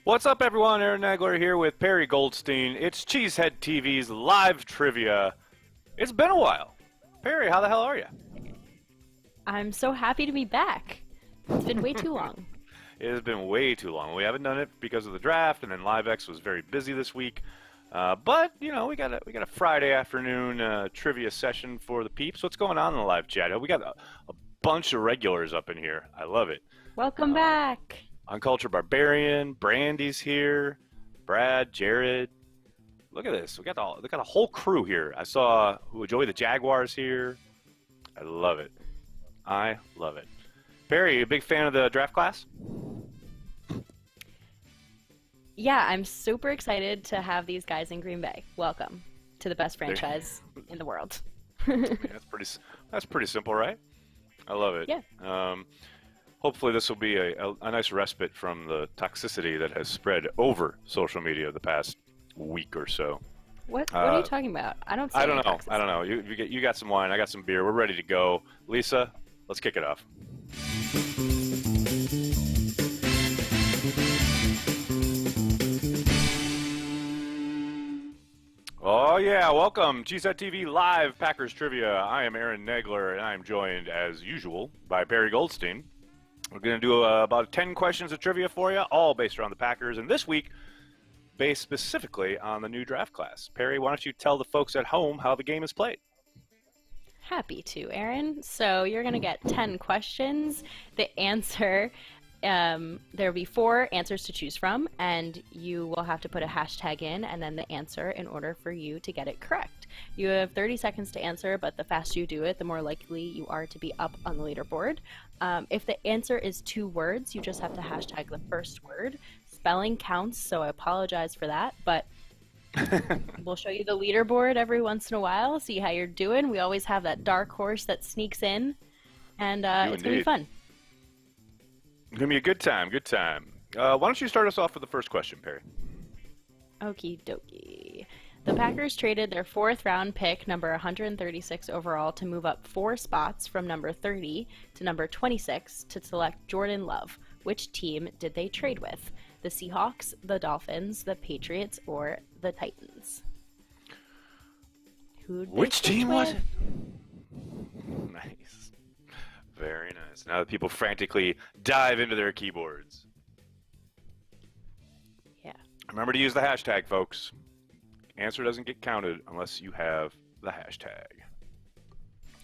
What's up, everyone? Aaron Nagler here with Perri Goldstein. It's CheeseheadTV's live trivia. It's been a while. Perri, how the hell are you? I'm so happy to be back. It's been way too long. It has been way too long. We haven't done it because of the draft, and then LiveX was very busy this week. But you know, we got a Friday afternoon trivia session for the peeps. What's going on in the live chat? We got a bunch of regulars up in here. I love it. Welcome back. Uncultured Barbarian, Brandy's here, Brad, Jared. Look at this. We got a whole crew here. I saw Joey the Jaguar's here. I love it. I love it. Perri, you a big fan of the draft class? Yeah, I'm super excited to have these guys in Green Bay. Welcome to the best franchise in the world. Yeah, that's pretty simple, right? I love it. Yeah. Hopefully this will be a nice respite from the toxicity that has spread over social media the past week or so. What are you talking about? I don't know. I don't know. You got some wine. I got some beer. We're ready to go. Lisa, let's kick it off. Oh yeah, welcome CheeseheadTV Live Packers Trivia. I am Aaron Nagler, and I am joined, as usual, by Perri Goldstein. We're going to do about 10 questions of trivia for you, all based around the Packers, and this week, based specifically on the new draft class. Perri, why don't you tell the folks at home how the game is played? Happy to, Aaron. So you're going to get 10 questions. The answer, there'll be 4 answers to choose from, and you will have to put a hashtag in and then the answer in order for you to get it correct. You have 30 seconds to answer, but the faster you do it, the more likely you are to be up on the leaderboard. If the answer is 2 words, you just have to hashtag the first word. Spelling counts, so I apologize for that, but we'll show you the leaderboard every once in a while, see how you're doing. We always have that dark horse that sneaks in, and it's going to be fun. It's going to be a good time, good time. Why don't you start us off with the first question, Perri? Okie dokie. The Packers traded their 4th round pick, number 136 overall, to move up 4 spots from number 30 to number 26 to select Jordan Love. Which team did they trade with? The Seahawks, the Dolphins, the Patriots, or the Titans? Which team was it? Nice. Very nice. Now that people frantically dive into their keyboards. Yeah. Remember to use the hashtag, folks. Answer doesn't get counted unless you have the hashtag.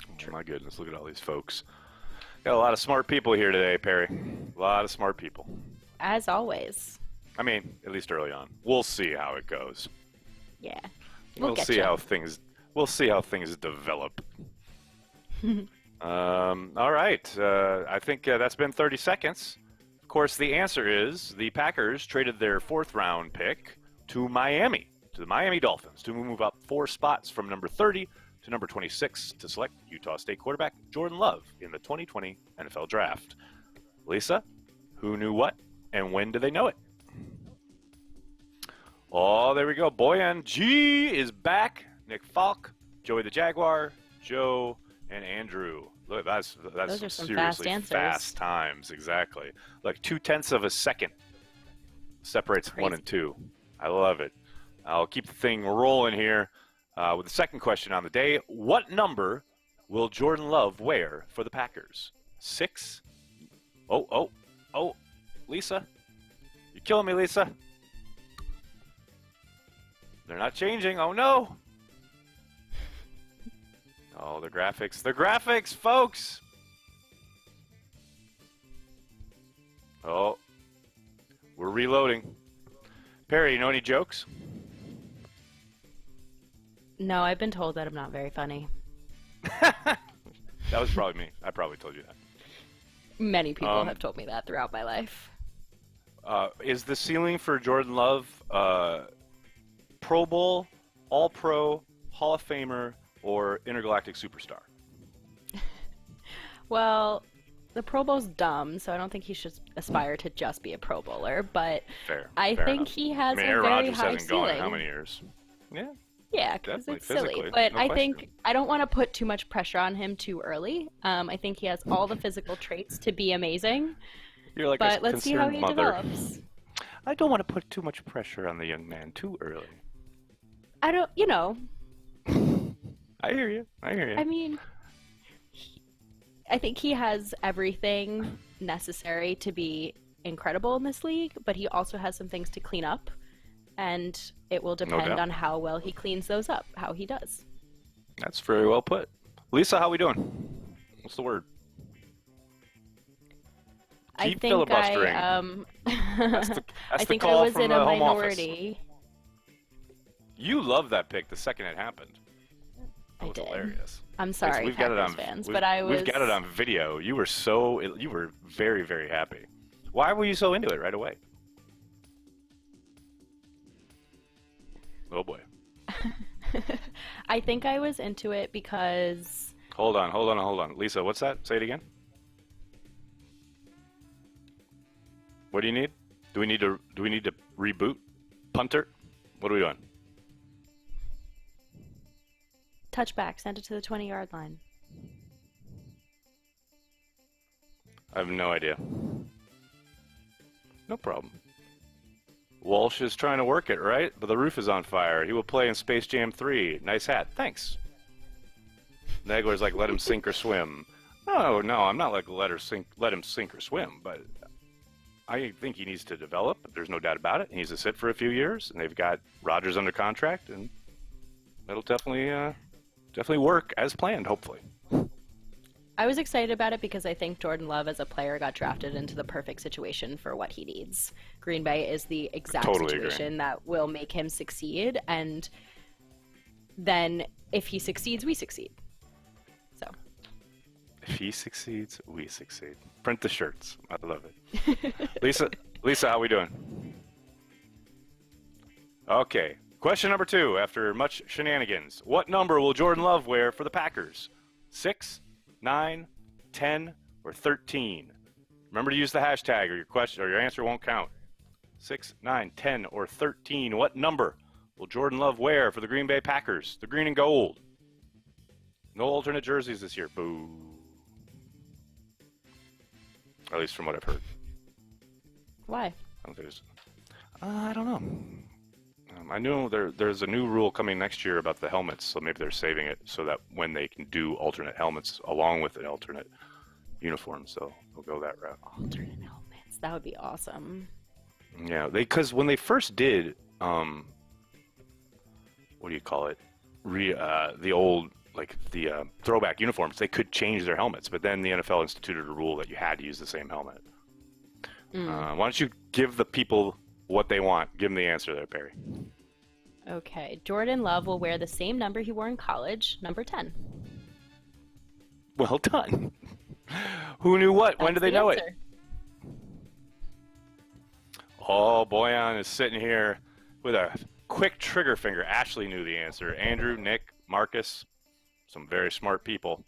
Oh my goodness, look at all these folks. Got a lot of smart people here today, Perri. A lot of smart people. As always. I mean, at least early on. We'll see how it goes. Yeah. We'll see how things develop. All right. I think that's been 30 seconds. Of course, the answer is the Packers traded their 4th round pick to Miami, to the Miami Dolphins, to move up 4 spots from number 30 to number 26 to select Utah State quarterback Jordan Love in the 2020 NFL Draft. Lisa, who knew what, and when did they know it? Oh, there we go. Boyan G is back. Nick Falk, Joey the Jaguar, Joe, and Andrew. Look, that's Those are some seriously fast times. Exactly. Like 0.2 of a second separates Crazy. 1 and 2. I love it. I'll keep the thing rolling here with the second question on the day. What number will Jordan Love wear for the Packers? 6? Oh, Lisa. You're killing me, Lisa. They're not changing. Oh, no. Oh, the graphics. The graphics, folks. Oh, we're reloading. Perri, you know any jokes? No, I've been told that I'm not very funny. That was probably me. I probably told you that. Many people have told me that throughout my life. Is the ceiling for Jordan Love Pro Bowl, All-Pro, Hall of Famer, or Intergalactic Superstar? Well, the Pro Bowl's dumb, so I don't think he should aspire to just be a Pro Bowler, but Fair I think enough. he has a Aaron very Rodgers high hasn't gone in ceiling. how many years? Yeah. Yeah, because Definitely, it's silly. physically, But no I question. think I don't want to put too much pressure on him too early. I think he has all the physical traits to be amazing. You're like But a let's see how concerned he mother. develops. I don't want to put too much pressure on the young man too early. I don't, I hear you. I hear you. I mean, I think he has everything necessary to be incredible in this league, but he also has some things to clean up, and it will depend doubt. on how well he cleans those up, how he does. That's very well put. Lisa, how we doing? What's the word? Keep I think filibustering. That's the I think I call was from in the a home minority. You loved that pick the second it happened. That I was did. hilarious. I'm sorry, We've got it Packers on fans, we've, but I was. We've got it on video. You were very, very happy. Why were you so into it right away? Oh boy. I think I was into it because. Hold on. Lisa, what's that? Say it again. What do you need? Do we need to reboot? Punter? What are we doing? Touchback, send it to the 20-yard line. I have no idea. No problem. Walsh is trying to work it, right? But the roof is on fire. He will play in Space Jam 3. Nice hat. Thanks. Nagler's like, let him sink or swim. No, I'm not like let him sink or swim, but I think he needs to develop. There's no doubt about it. He needs to sit for a few years, and they've got Rodgers under contract, and that'll definitely work as planned, hopefully. I was excited about it because I think Jordan Love as a player got drafted into the perfect situation for what he needs. Green Bay is the exact situation that will make him succeed, and then if he succeeds, we succeed. So if he succeeds, we succeed. Print the shirts. I love it. Lisa, how we doing? Okay. Question number 2, after much shenanigans. What number will Jordan Love wear for the Packers? 6, 9, 10, or 13? Remember to use the hashtag or your question or your answer won't count. 6, 9, 10, or 13. What number will Jordan Love wear for the Green Bay Packers? The green and gold. No alternate jerseys this year. Boo. At least from what I've heard. Why? I don't know. I know there's a new rule coming next year about the helmets, so maybe they're saving it so that when they can do alternate helmets along with the alternate uniforms, so they'll go that route. Alternate helmets. That would be awesome. Yeah, because when they first did, what do you call it? The old, like the throwback uniforms, they could change their helmets, but then the NFL instituted a rule that you had to use the same helmet. Why don't you give the people what they want? Give them the answer there, Perri. Okay. Jordan Love will wear the same number he wore in college, number 10. Well done. Who knew what? When did they know it? Oh, Boyan is sitting here with a quick trigger finger. Ashley knew the answer. Andrew, Nick, Marcus, some very smart people.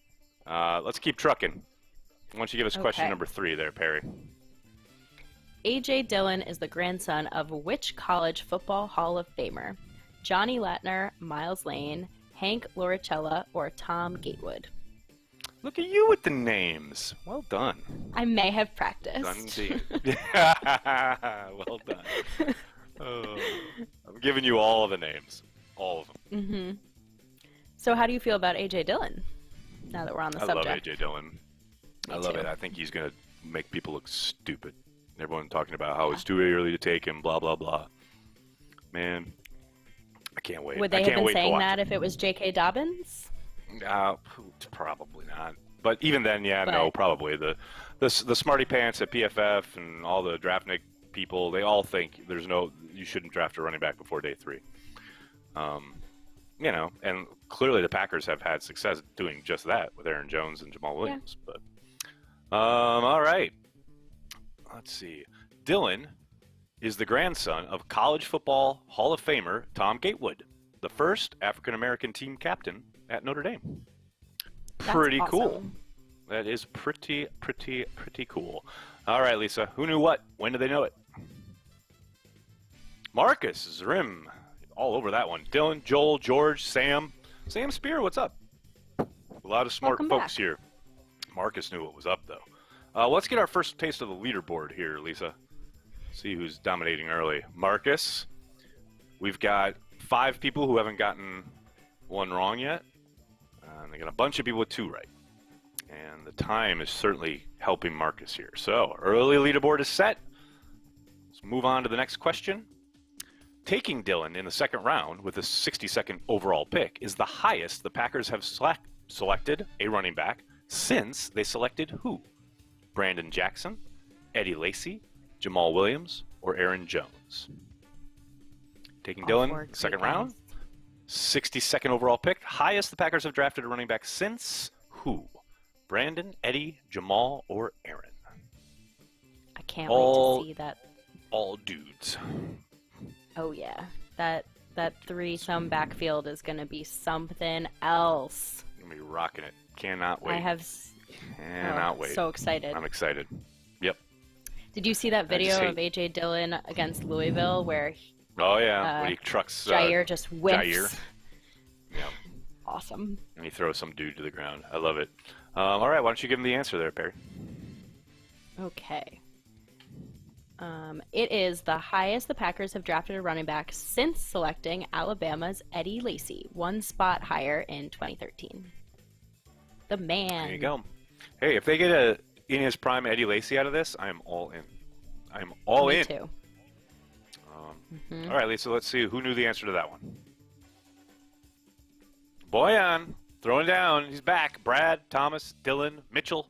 Let's keep trucking. Why don't you give us question number 3 there, Perri? A.J. Dillon is the grandson of which college football Hall of Famer? Johnny Latner, Miles Lane, Hank Loricella, or Tom Gatewood? Look at you with the names. Well done. I may have practiced. Done indeed. Well done. Oh, I'm giving you all of the names. All of them. Mm-hmm. So how do you feel about A.J. Dillon, now that we're on the subject? I love A.J. Dillon. I love it. I think he's going to make people look stupid. Everyone talking about how it's too early to take him, blah, blah, blah. Man, I can't wait. Would they have been saying that if it was J.K. Dobbins? Probably not. But even then, no, probably. The smarty pants at PFF and all the draftnik people, they all think you shouldn't draft a running back before day 3. And clearly the Packers have had success doing just that with Aaron Jones and Jamal Williams. Yeah. But all right. Let's see. Dillon is the grandson of college football Hall of Famer Tom Gatewood, the first African-American team captain at Notre Dame. Pretty cool. That is pretty cool. All right, Lisa. Who knew what? When did they know it? Marcus Zrim. All over that one. Dylan, Joel, George, Sam. Sam Spear, what's up? A lot of smart folks here. Marcus knew what was up, though. Let's get our first taste of the leaderboard here, Lisa. See who's dominating early. Marcus. We've got 5 people who haven't gotten one wrong yet. And they got a bunch of people with 2 right. And the time is certainly helping Marcus here. So, early leaderboard is set. Let's move on to the next question. Taking Dylan in the second round with a 62nd overall pick is the highest the Packers have selected a running back since they selected who? Brandon Jackson, Eddie Lacy, Jamal Williams, or Aaron Jones? Taking Dylan, second round, 62nd overall pick. Highest the Packers have drafted a running back since who? Brandon, Eddie, Jamal, or Aaron? I can't wait to see that. All dudes. Oh, yeah. That threesome backfield is going to be something else. I'm going to be rocking it. Cannot wait. Cannot wait. So excited. I'm excited. Yep. Did you see that video of A.J. Dillon against Louisville where oh, yeah. When he trucks Jair just whips. Jair. Yep. Awesome. And he throws some dude to the ground. I love it. All right. Why don't you give him the answer there, Perri? Okay. It is the highest the Packers have drafted a running back since selecting Alabama's Eddie Lacy, 1 spot higher in 2013. The man. There you go. Hey, if they get a in his prime Eddie Lacy out of this, I am all in. I am all in. Me too. All right, Lisa, let's see who knew the answer to that one. Boyan, throwing down. He's back. Brad, Thomas, Dylan, Mitchell.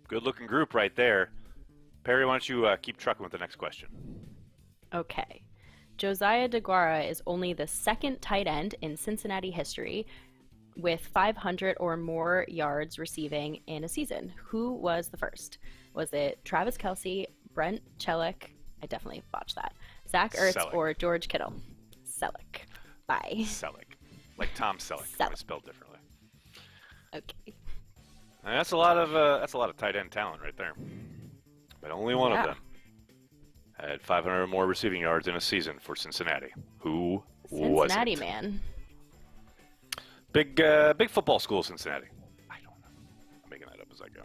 Good-looking group right there. Perri, why don't you keep trucking with the next question? Okay. Josiah DeGuara is only the 2nd tight end in Cincinnati history with 500 or more yards receiving in a season. Who was the first? Was it Travis Kelce, Brent Celek? I definitely botched that. Zach Ertz Selleck. or George Kittle? Selleck. Bye. Selleck. Like Tom Selleck, only spelled differently. Okay. And that's a lot of tight end talent right there. But only one of them had 500 or more receiving yards in a season for Cincinnati. Who was it? Cincinnati, man. Big football school, Cincinnati. I don't know. I'm making that up as I go.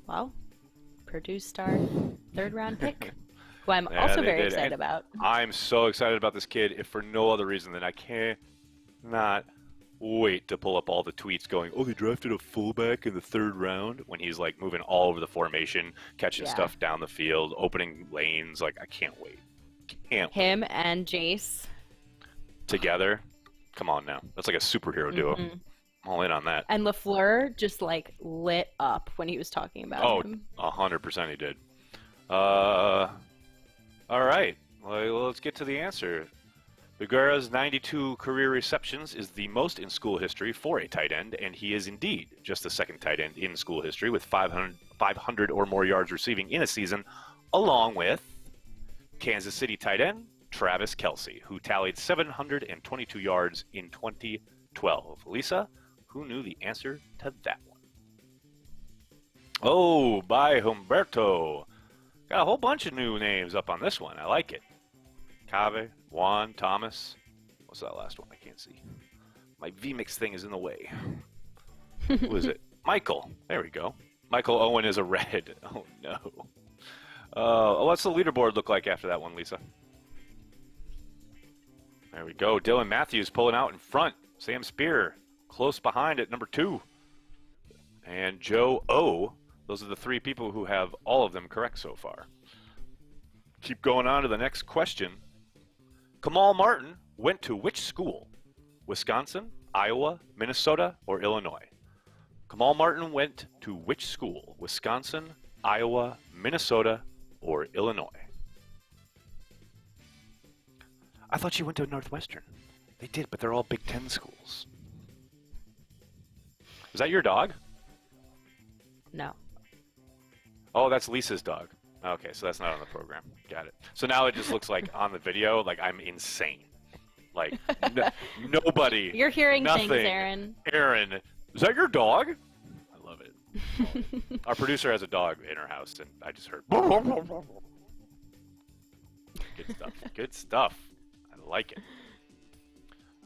Well, produced our 3rd round pick, who I'm also very excited about. I'm so excited about this kid, if for no other reason than I cannot wait to pull up all the tweets going, oh, they drafted a fullback in the 3rd round, when he's like moving all over the formation, catching stuff down the field, opening lanes. Like, I can't wait. Him and Jace together. Come on now. That's like a superhero duo. I'm all in on that. And LaFleur just like lit up when he was talking about him. 100% he did. All right. Well, let's get to the answer. DeGuara's 92 career receptions is the most in school history for a tight end, and he is indeed just the 2nd tight end in school history with 500 or more yards receiving in a season, along with Kansas City tight end Travis Kelce, who tallied 722 yards in 2012. Lisa, who knew the answer to that one? Oh, by Humberto. Got a whole bunch of new names up on this one. I like it. Cave, Juan, Thomas. What's that last one? I can't see. My VMix thing is in the way. Who is it? Michael. There we go. Michael Owen is a red. Oh, no. What's the leaderboard look like after that one, Lisa? There we go. Dylan Matthews pulling out in front. Sam Spear close behind at number 2. And Joe O. Those are the 3 people who have all of them correct so far. Keep going on to the next question. Kamal Martin went to which school? Wisconsin, Iowa, Minnesota, or Illinois? Kamal Martin went to which school? Wisconsin, Iowa, Minnesota, or Illinois? I thought you went to Northwestern. They did, but they're all Big Ten schools. Is that your dog? No. Oh, that's Lisa's dog. Okay, so that's not on the program. Got it. So now it just looks like on the video, like I'm insane. Like, nobody. You're hearing nothing. things, Aaron. Aaron, is that your dog? I love it. Our producer has a dog in her house, and I just heard. Good stuff. Good stuff. I like it.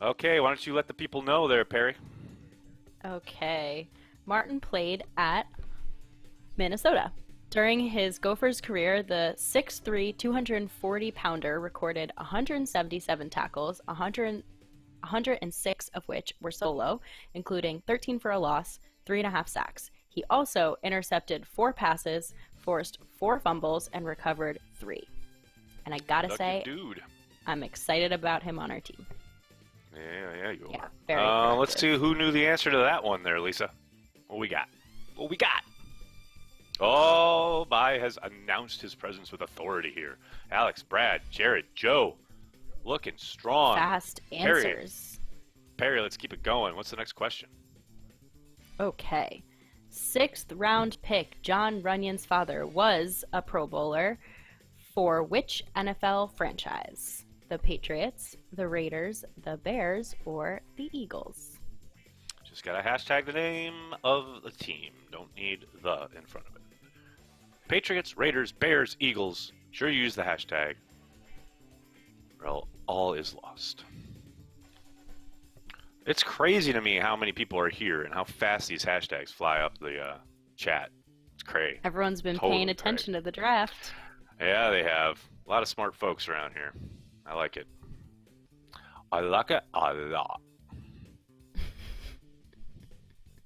Okay, why don't you let the people know there, Perri? Okay. Martin played at Minnesota. During his Gophers career, the 6'3", 240-pounder recorded 177 tackles, 106 of which were solo, including 13 for a loss, 3.5 sacks. He also intercepted 4 passes, forced 4 fumbles, and recovered 3. And I gotta say, dude. I'm excited about him on our team. Yeah, you are. Very let's see who knew the answer to that one there, Lisa. What we got? Oh, Bai has announced his presence with authority here. Alex, Brad, Jared, Joe, looking strong. Fast answers. Perri, let's keep it going. What's the next question? Okay. 6th round pick Jon Runyon's father was a Pro Bowler for which NFL franchise? The Patriots, the Raiders, the Bears, or the Eagles? Just gotta hashtag the name of the team. Don't need the in front of it. Patriots, Raiders, Bears, Eagles. Sure use the hashtag, or all is lost. It's crazy to me how many people are here and how fast these hashtags fly up the chat. It's crazy. Everyone's been paying attention to the draft. Yeah, they have. A lot of smart folks around here. I like it. I like it a lot.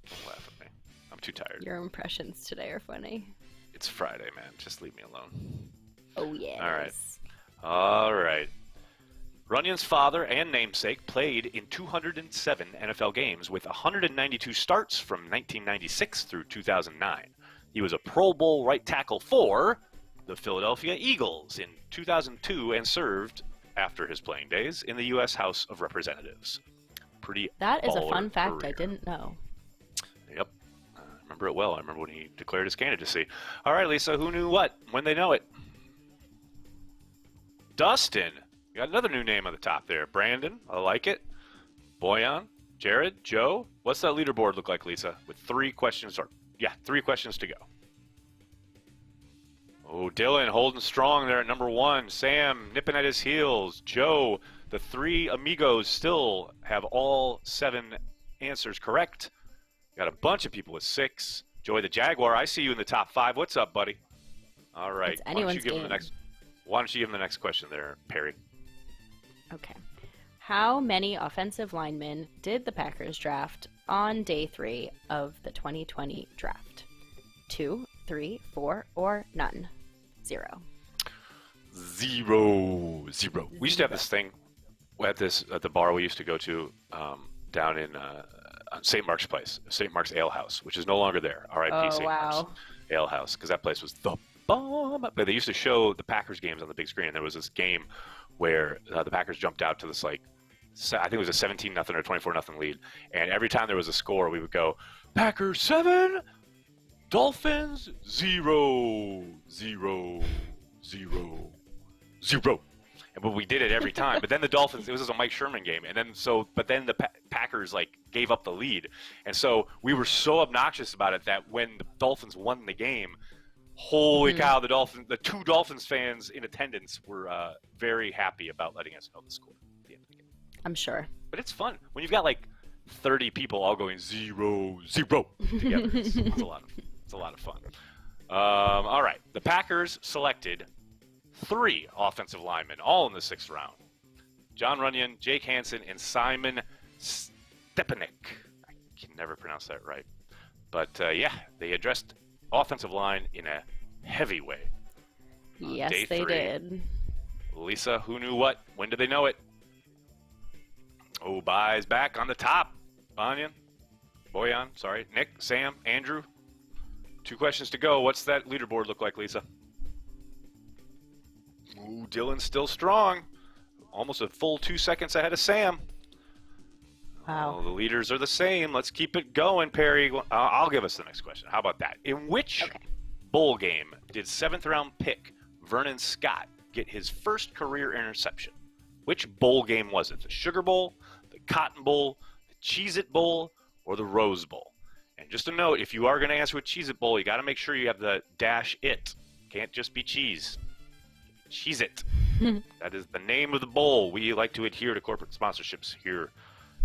Don't laugh at me. I'm too tired. Your impressions today are funny. It's Friday, man. Just leave me alone. Oh, yeah. All right. Runyon's father and namesake played in 207 NFL games with 192 starts from 1996 through 2009. He was a Pro Bowl right tackle for the Philadelphia Eagles in 2002 and served, after his playing days, in the U.S. House of Representatives. That is a fun fact career. I didn't know. Yep. I remember it well. I remember when he declared his candidacy. All right, Lisa, who knew what? When they know it? Dustin. You got another new name on the top there. Brandon, I like it. Boyan, Jared, Joe. What's that leaderboard look like, Lisa? With 3 questions to go. Oh, Dylan holding strong there at number 1. Sam nipping at his heels. Joe, the 3 amigos still have all 7 answers correct. Got a bunch of people with 6. Joey the Jaguar, I see you in the top 5. What's up, buddy? All right. It's anyone's game. Why don't you give him the next question there, Perri? Okay. How many offensive linemen did the Packers draft on day 3 of the 2020 draft? 2, 3, 4, or none? 0. 0. We used to have this thing at the bar we used to go to down in St. Mark's Place, St. Mark's Ale House, which is no longer there. R.I.P. St. Mark's Ale House, because that place was the bomb. But they used to show the Packers games on the big screen, and there was this game where the Packers jumped out to this, like, I think it was a 17-0 or 24-0 lead, and every time there was a score, we would go, Packers 7, Dolphins 0, 0, 0, 0. But we did it every time. But then the Dolphins, it was a Mike Sherman game, and then the Packers like gave up the lead, and so we were so obnoxious about it that when the Dolphins won the game, holy cow, the 2 Dolphins fans in attendance were very happy about letting us know the score at the end of the game. I'm sure. But it's fun when you've got like 30 people all going 0, 0 together. It's a lot of fun. All right, the Packers selected 3 offensive linemen, all in the 6th round. Jon Runyon, Jake Hansen, and Simon Stepanek. I can never pronounce that right. But, they addressed offensive line in a heavy way. Yes, they did. Lisa, who knew what? When did they know it? Oh, Bai's back on the top. Boyan, Nick, Sam, Andrew. 2 questions to go. What's that leaderboard look like, Lisa? Ooh, Dylan's still strong. Almost a full 2 seconds ahead of Sam. Wow. Oh, the leaders are the same. Let's keep it going, Perri. I'll give us the next question. How about that? In which bowl game did 7th round pick Vernon Scott get his first career interception? Which bowl game was it? The Sugar Bowl, the Cotton Bowl, the Cheez-It Bowl, or the Rose Bowl? And just a note, if you are going to answer with Cheez-It Bowl, you got to make sure you have the -it. Can't just be cheese. Cheez-It. That is the name of the bowl. We like to adhere to corporate sponsorships here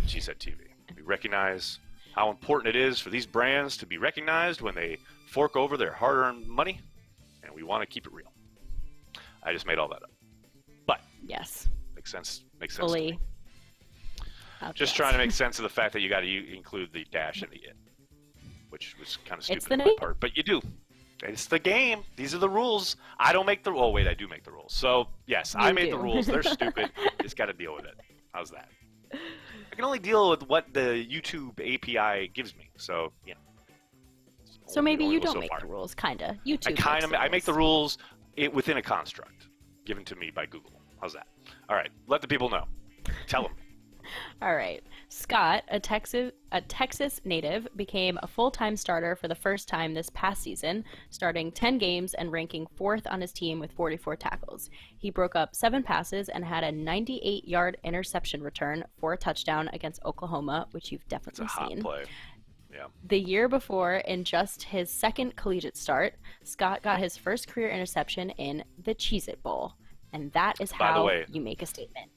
at CheeseheadTV. We recognize how important it is for these brands to be recognized when they fork over their hard-earned money. and we want to keep it real. I just made all that up. But yes, makes sense. Makes sense. Fully. Just trying to make sense of the fact that you got to include the dash and the it, which was kind of stupid It's the on my name. part. But you do. It's the game. These are the rules. I don't make the. Oh wait, I do make the rules. So yes, I made the rules. They're stupid. Just got to deal with it. How's that? I can only deal with what the YouTube API gives me. So yeah. So maybe you don't make the rules, kinda. YouTube. I make the rules within a construct given to me by Google. How's that? All right. Let the people know. Tell them. All right. Scott, a Texas native, became a full-time starter for the first time this past season, starting 10 games and ranking 4th on his team with 44 tackles. He broke up 7 passes and had a 98-yard interception return for a touchdown against Oklahoma, which you've definitely seen. It's a hot play. Yeah. The year before, in just his second collegiate start, Scott got his first career interception in the Cheez-It Bowl. And that is how you make a statement.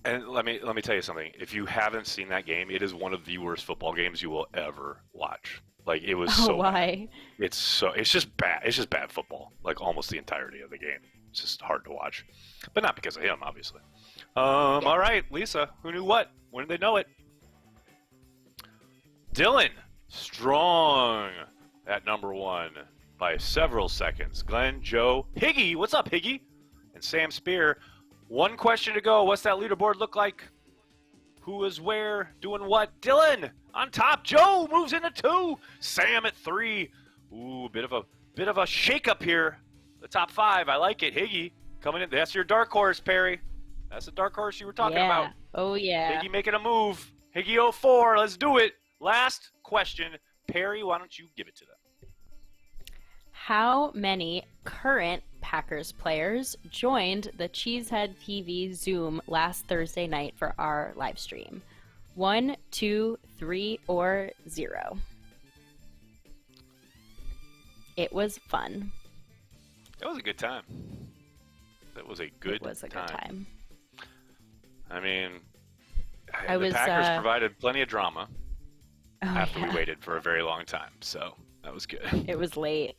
And let me tell you something. If you haven't seen that game, it is one of the worst football games you will ever watch. Like, it was so why? Bad. It's just bad. It's just bad football. Like, almost the entirety of the game. It's just hard to watch. But not because of him, obviously. All right, Lisa, who knew what? When did they know it? Dylan, strong at number 1 by several seconds. Glenn, Joe, Higgy, what's up, Higgy? And Sam Spear. 1 question to go. What's that leaderboard look like? Who is where? Doing what? Dylan on top. Joe moves into 2. Sam at 3. Ooh, bit of a shake-up here. The top 5. I like it. Higgy coming in. That's your dark horse, Perri. That's the dark horse you were talking about. Oh, yeah. Higgy making a move. Higgy 04. Let's do it. Last question. Perri, why don't you give it to them? How many current Packers players joined the CheeseheadTV Zoom last Thursday night for our live stream? 1, 2, 3, or 0? It was fun. That was a good time. It was a good time. I mean, the Packers provided plenty of drama after we waited for a very long time, so that was good. It was late.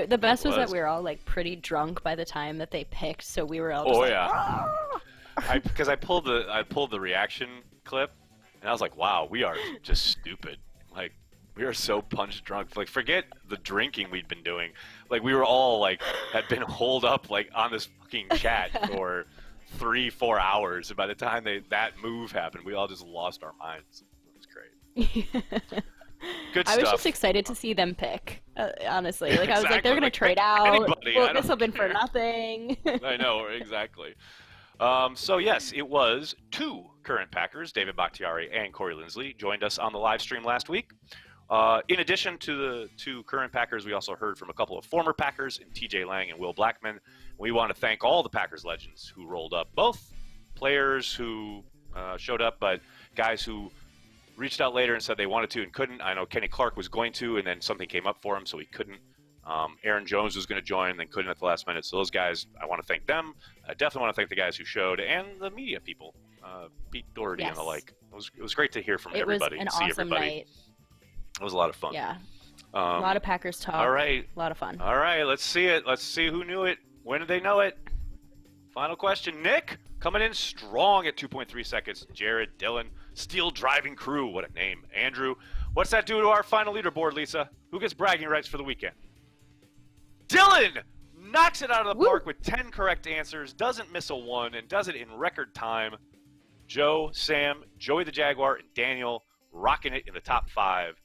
The best was that we were all like pretty drunk by the time that they picked, so we were all just because I pulled the reaction clip, and I was like, wow, we are just stupid. Like, we are so punch drunk. Like, forget the drinking we'd been doing. Like, we were all like had been holed up like on this fucking chat for 3-4 hours, and by the time that move happened, we all just lost our minds. It was great. Good stuff. I was just excited to see them pick, honestly. Like, I was like, they're going to trade out. This will be for nothing. I know, exactly. So, yes, it was 2 current Packers, David Bakhtiari and Corey Lindsley, joined us on the live stream last week. In addition to the 2 current Packers, we also heard from a couple of former Packers in TJ Lang and Will Blackman. We want to thank all the Packers legends who rolled up, both players who showed up, but guys who reached out later and said they wanted to and couldn't. I know Kenny Clark was going to, and then something came up for him, so he couldn't. Aaron Jones was going to join, then couldn't at the last minute. So those guys, I want to thank them. I definitely want to thank the guys who showed, and the media people, Pete Doherty and the like. It was great to hear from everybody and see everybody. Night. It was a lot of fun. Yeah. A lot of Packers talk. All right. A lot of fun. All right, let's see it. Let's see who knew it. When did they know it? Final question. Nick coming in strong at 2.3 seconds. Jared, Dylan, Steel Driving Crew. What a name. Andrew. What's that do to our final leaderboard, Lisa? Who gets bragging rights for the weekend? Dylan knocks it out of the park with 10 correct answers, doesn't miss a 1, and does it in record time. Joe, Sam, Joey the Jaguar, and Daniel rocking it in the top 5.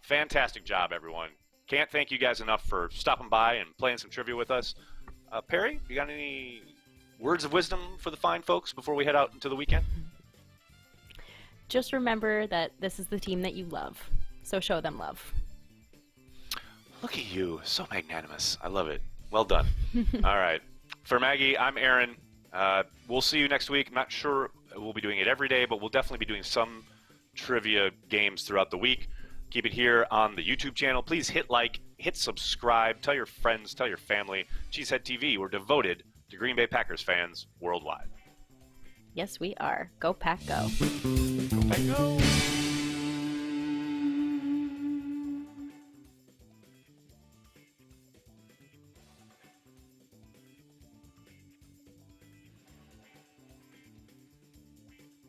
Fantastic job, everyone. Can't thank you guys enough for stopping by and playing some trivia with us. Perri, you got any words of wisdom for the fine folks before we head out into the weekend? Just remember that this is the team that you love, so show them love. Look at you, so magnanimous. I love it. Well done. All right. For Maggie, I'm Aaron. We'll see you next week. I'm not sure we'll be doing it every day, but we'll definitely be doing some trivia games throughout the week. Keep it here on the YouTube channel. Please hit like, hit subscribe, tell your friends, tell your family. CheeseheadTV, we're devoted to Green Bay Packers fans worldwide. Yes, we are. Go Pack, go. Go Pack, go.